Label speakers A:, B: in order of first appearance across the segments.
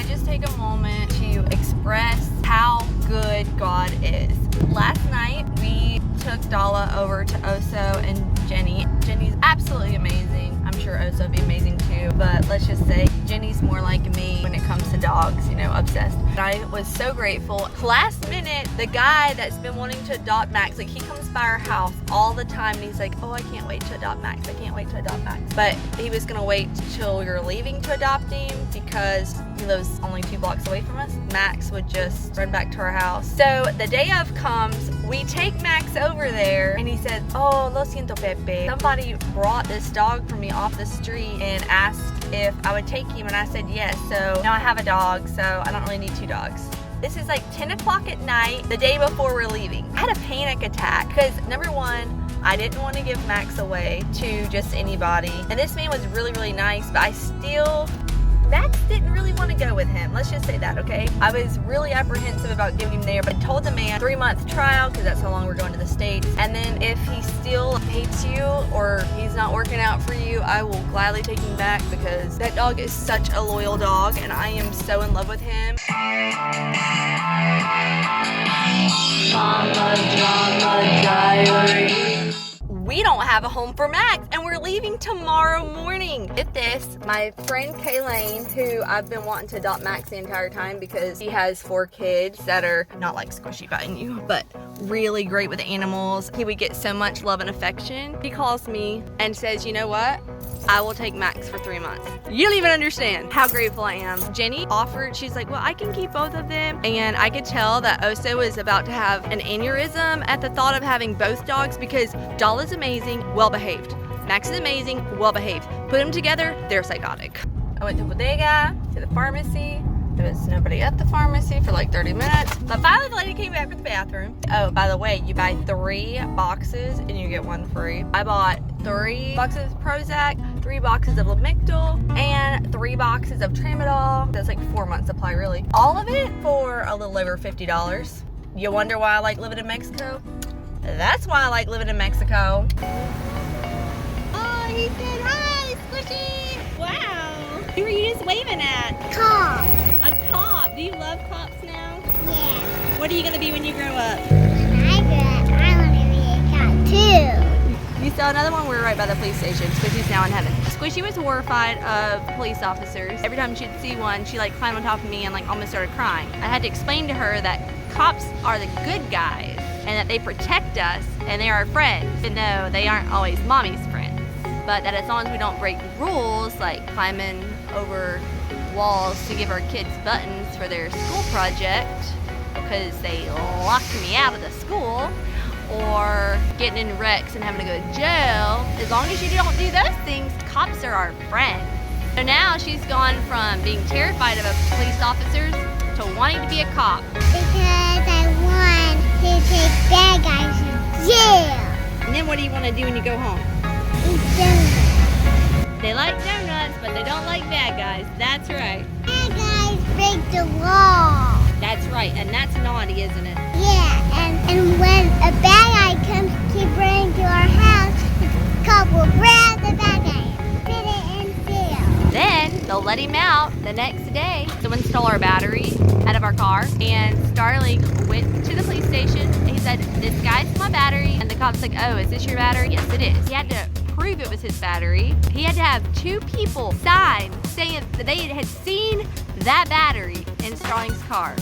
A: I just take a moment to express how good God is. Last night, we took Dala over to Oso and Jenny. Jenny's absolutely amazing. I'm sure Oso would be amazing too, but let's just say Jenny's more like me when it comes to dogs, you know, obsessed. And I was so grateful. Last minute, the guy that's been wanting to adopt Max, like he comes by our house all the time and he's like, oh, I can't wait to adopt Max. I can't wait to adopt Max. But he was gonna wait till we were leaving to adopt him because he lives only 2 blocks away from us. Max would just run back to our house. So the day of comes, we take Max over there and he says, oh, lo siento, Pepe. Somebody brought this dog for me off the street and asked if I would take him, and I said yes. So now I have a dog, so I don't really need 2 dogs. This is like 10 o'clock at night, the day before we're leaving. I had a panic attack because number one, I didn't want to give Max away to just anybody. And this man was really, really nice, but Max didn't really want to go with him. Let's just say that, okay? I was really apprehensive about giving him there, but I told the man 3-month trial because that's how long we're going to the States. And then if he still hates you or he's not working out for you, I will gladly take him back because that dog is such a loyal dog and I am so in love with him. Mama Drama Diary. We don't have a home for Max and we're leaving tomorrow morning. With this, my friend Kaylane, who I've been wanting to adopt Max the entire time because he has 4 kids that are not like squishy biting you, but really great with animals. He would get so much love and affection. He calls me and says, you know what? I will take Max for 3 months. You don't even understand how grateful I am. Jenny offered, she's like, well, I can keep both of them. And I could tell that Oso was about to have an aneurysm at the thought of having both dogs because Dala's amazing, well-behaved. Max is amazing, well-behaved. Put them together, they're psychotic. I went to Bodega, to the pharmacy. There was nobody at the pharmacy for like 30 minutes. But finally the lady came back for the bathroom. Oh, by the way, you buy 3 boxes and you get 1 free. I bought 3 boxes of Prozac, 3 boxes of Lamictal, and 3 boxes of Tramadol. That's like 4 months supply, really. All of it for a little over $50. You wonder why I like living in Mexico? That's why I like living in Mexico. Oh, he said hi, Squishy! Wow! Who are you just waving at?
B: Cop.
A: A cop. Do you love cops now?
B: Yeah.
A: What are you going to be when you grow up?
B: When I grow up, I want to be a cop too.
A: You saw another one? We were right by the police station. Squishy's now in heaven. Squishy was horrified of police officers. Every time she'd see one, she like climbed on top of me and like almost started crying. I had to explain to her that cops are the good guys and that they protect us and they're our friends. And no, they aren't always mommy's friends. But that as long as we don't break rules like climbing over walls to give our kids buttons for their school project because they locked me out of the school, or getting in wrecks and having to go to jail, as long as you don't do those things, cops are our friends. So now she's gone from being terrified of police officers to wanting to be a cop.
B: Because I want to take bad guys to jail.
A: And then what do you want to do when you go home?
B: Eat donuts.
A: They like donuts, but they don't like bad guys. That's right.
B: Bad guys break the law.
A: That's right, and that's naughty, isn't it?
B: Yeah, and when a bad guy comes to bring to our house, the cop will grab the bad guy and put it in jail.
A: Then they'll let him out the next day. Someone stole our battery out of our car, and Starling went to the police station and he said, this guy's my battery. And the cop's like, oh, is this your battery? Yes, it is. He had to prove it was his battery. He had to have 2 people sign saying that they had seen that battery in Starling's car.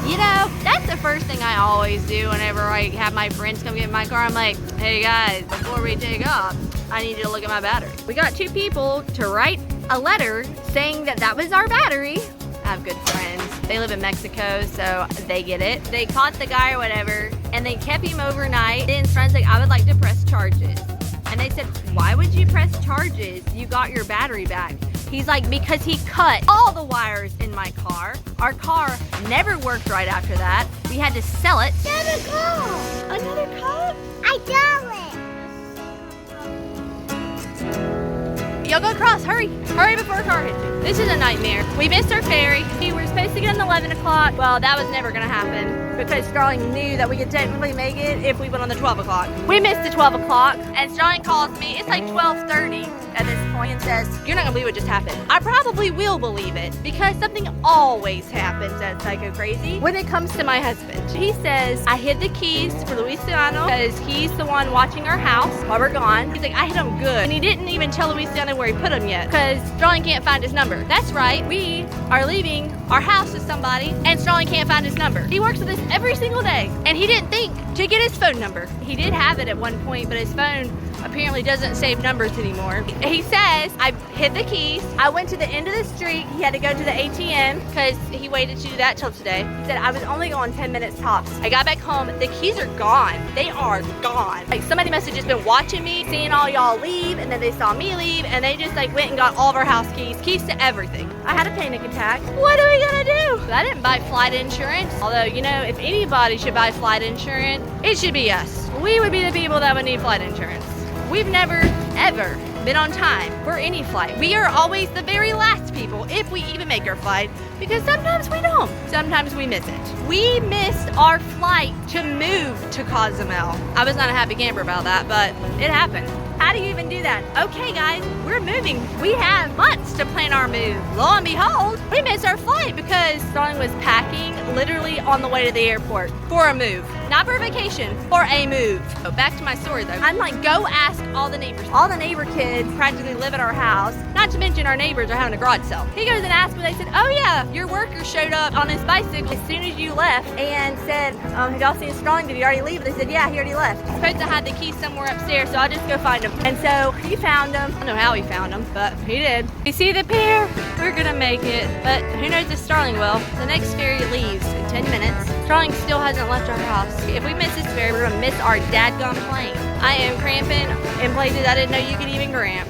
A: You know, that's the first thing I always do whenever I have my friends come get in my car. I'm like, hey guys, before we take off, I need you to look at my battery. We got 2 people to write a letter saying that that was our battery. I have good friends. They live in Mexico, so they get it. They caught the guy or whatever, and they kept him overnight. Then his friend's like, I would like to press charges. And they said, why would you press charges? You got your battery back. He's like, because he cut all the wires in my car. Our car never worked right after that. We had to sell it.
B: Another cop.
A: Another cop?
B: I got it.
A: Y'all go across, hurry. Hurry before a car hits you. This is a nightmare. We missed our ferry. We're supposed to get on 11 o'clock. Well, that was never gonna happen because Starling knew that we could technically make it if we went on the 12 o'clock. We missed the 12 o'clock and Starling calls me. It's like 12:30 at this point and says, you're not gonna believe what just happened. I probably will believe it because something always happens at Psycho Crazy when it comes to my husband. He says, I hid the keys for Luciano because he's the one watching our house while we're gone. He's like, I hid them good. And he didn't even tell Luciano where he put them yet because Starling can't find his number. That's right, we are leaving our house with somebody and Starling can't find his number. He works with us every single day and he didn't think to get his phone number. He did have it at one point, but his phone apparently doesn't save numbers anymore. He says, I hid the keys. I went to the end of the street. He had to go to the ATM because he waited to do that till today. He said, I was only going 10 minutes tops. I got back home. The keys are gone. They are gone. Like somebody must have just been watching me, seeing all y'all leave, and then they saw me leave, and they just like went and got all of our house keys to everything. I had a panic attack. What are we gonna do? I didn't buy flight insurance. Although, you know, if anybody should buy flight insurance, it should be us. We would be the people that would need flight insurance. We've never, ever been on time for any flight. We are always the very last people if we even make our flight because sometimes we don't. Sometimes we miss it. We missed our flight to move to Cozumel. I was not a happy camper about that, but it happened. How do you even do that? Okay guys, we're moving. We have months to plan our move. Lo and behold, we missed our flight because Starling was packing literally on the way to the airport for a move. Not for a vacation, for a move. So back to my story though. I'm like, go ask all the neighbors. All the neighbor kids practically live at our house. Not to mention our neighbors are having a garage sale. He goes and asks me, they said, oh yeah, your worker showed up on his bicycle as soon as you left and said, have y'all seen Starling? Did he already leave? They said, yeah, he already left. He's supposed to have the keys somewhere upstairs, so I'll just go find him. And so he found them. I don't know how he found them, but he did. You see the pier? We're gonna make it, but who knows if Starling will. The next ferry leaves in 10 minutes. Starling still hasn't left our house. If we miss this ferry, we're gonna miss our dadgum plane. I am cramping in places I didn't know you could even cramp.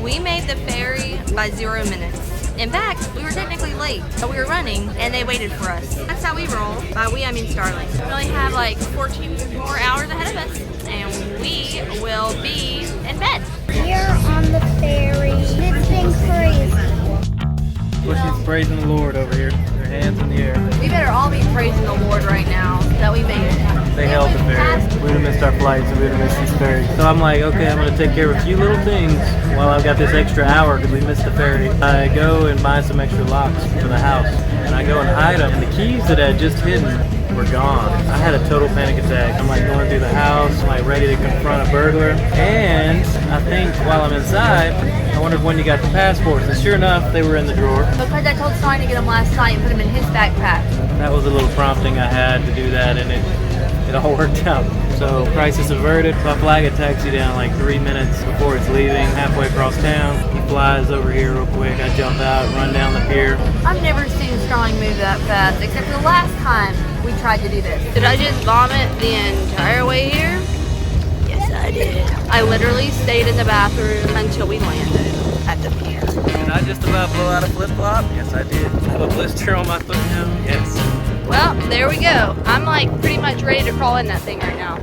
A: We made the ferry by 0 minutes. In fact, we were technically late, but we were running and they waited for us. That's how we roll. By we, I mean Starling. We only have like 14 more hours ahead of us and we will be in bed.
B: We're on the ferry. It's been crazy.
C: Well, she's praising the Lord over here. Her hands in the air.
A: We better all be praising the Lord right now that we made it.
C: They held the ferry. We would have missed our flights and we would have missed this ferry. So I'm like, okay, I'm going to take care of a few little things while I've got this extra hour because we missed the ferry. I go and buy some extra locks for the house and I go and hide them. And the keys that I had just hidden were gone. I had a total panic attack. I'm like going through the house, like ready to confront a burglar. And I think while I'm inside, I wondered when you got the passports. And sure enough, they were in the drawer.
A: Because I told Starling to get them last night and put them in his backpack.
C: That was a little prompting I had to do that, and it all worked out. So crisis averted. I flag a taxi down like 3 minutes before it's leaving, halfway across town. He flies over here real quick. I jump out, run down the pier.
A: I've never seen Starling move that fast, except for the last time we tried to do this. Did I just vomit the entire way here? Yes, I did. I literally stayed in the bathroom until we landed at the pier.
C: Did I just about blow out a flip-flop? Yes, I did. I have a blister on my foot now. Yes.
A: Well, there we go. I'm like pretty much ready to crawl in that thing right now.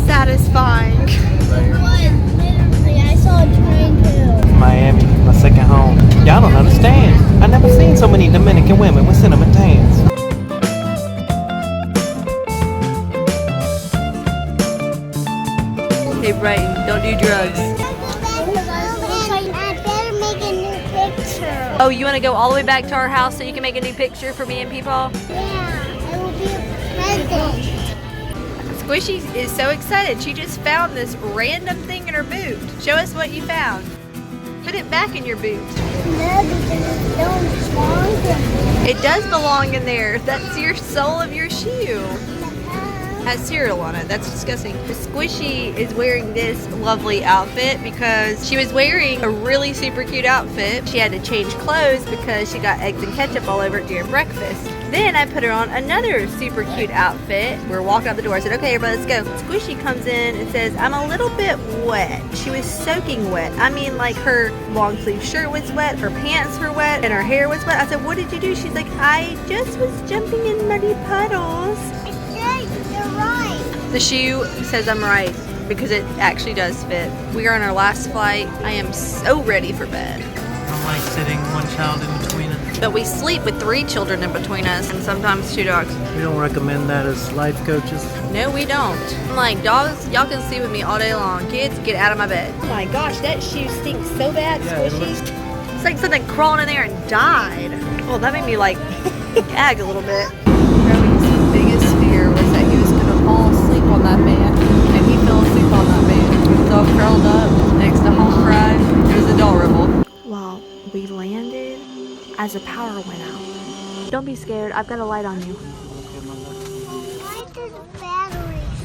A: Satisfying.
B: Literally, I saw a train too.
C: Miami, my second home. Y'all don't understand. I never seen so many Dominican women with cinnamon tans.
A: Hey Brighton, don't do drugs.
B: I better make a new picture.
A: Oh, you want to go all the way back to our house so you can make a new picture for me and people?
B: Yeah, it will be a present.
A: Squishy is so excited. She just found this random thing in her boot. Show us what you found. Put it back in your boot.
B: No, because it don't belong to me.
A: It does belong in there. That's your sole of your shoe. has cereal on it. That's disgusting. Squishy is wearing this lovely outfit because she was wearing a really super cute outfit. She had to change clothes because she got eggs and ketchup all over it during breakfast. Then I put her on another super cute outfit. We were walking out the door. I said, okay, everybody, let's go. Squishy comes in and says, I'm a little bit wet. She was soaking wet. I mean, like her long sleeve shirt was wet, her pants were wet, and her hair was wet. I said, what did you do? She's like, I just was jumping in muddy puddles.
B: You're right.
A: The shoe says I'm right because it actually does fit. We are on our last flight. I am so ready for bed.
C: I'm like sitting one child in between us.
A: But we sleep with 3 children in between us and sometimes 2 dogs.
C: We don't recommend that as life coaches.
A: No, we don't. I'm like, dogs, y'all can sleep with me all day long. Kids, get out of my bed. Oh my gosh, that shoe stinks so bad, Squishy. It's like something crawled in there and died. Oh, that made me like gag a little bit. Rowan's biggest fear was that he was gonna fall asleep on that bed. And he fell asleep on that bed. He was all curled up next to home fried. It was adorable. Well, we landed as the power went out. Don't be scared, I've got a light on you.
B: Why did the batteries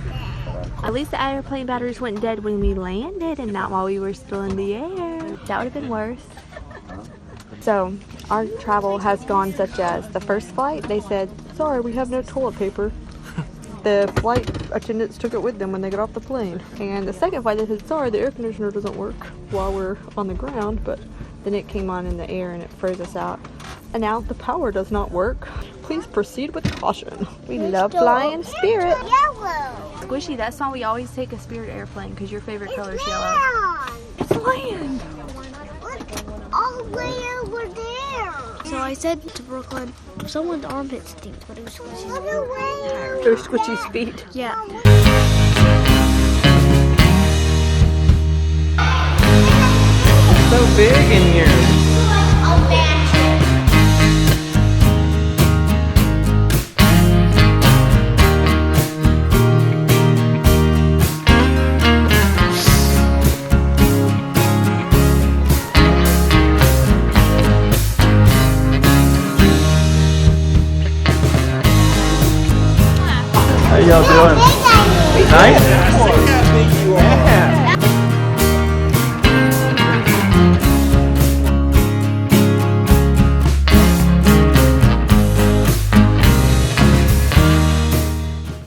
B: dead?
A: At least the airplane batteries went dead when we landed and not while we were still in the air. That would have been worse. So, our travel has gone such as the first flight, they said, sorry, we have no toilet paper. The flight attendants took it with them when they got off the plane. And the second flight, they said, sorry, the air conditioner doesn't work while we're on the ground, but then it came on in the air and it froze us out. And now the power does not work. Please proceed with caution. We love flying Spirit.
B: Yellow.
A: Squishy, that's why we always take a Spirit airplane because your favorite color is yellow.
B: Land.
A: It's land.
B: Look, all the way over there.
D: So I said to Brooklyn, someone's armpit stinks, but it was Squishy's.
B: Look away.
A: They're Squishy's feet.
D: Yeah.
C: It's so big in here. How y'all doing? Nice?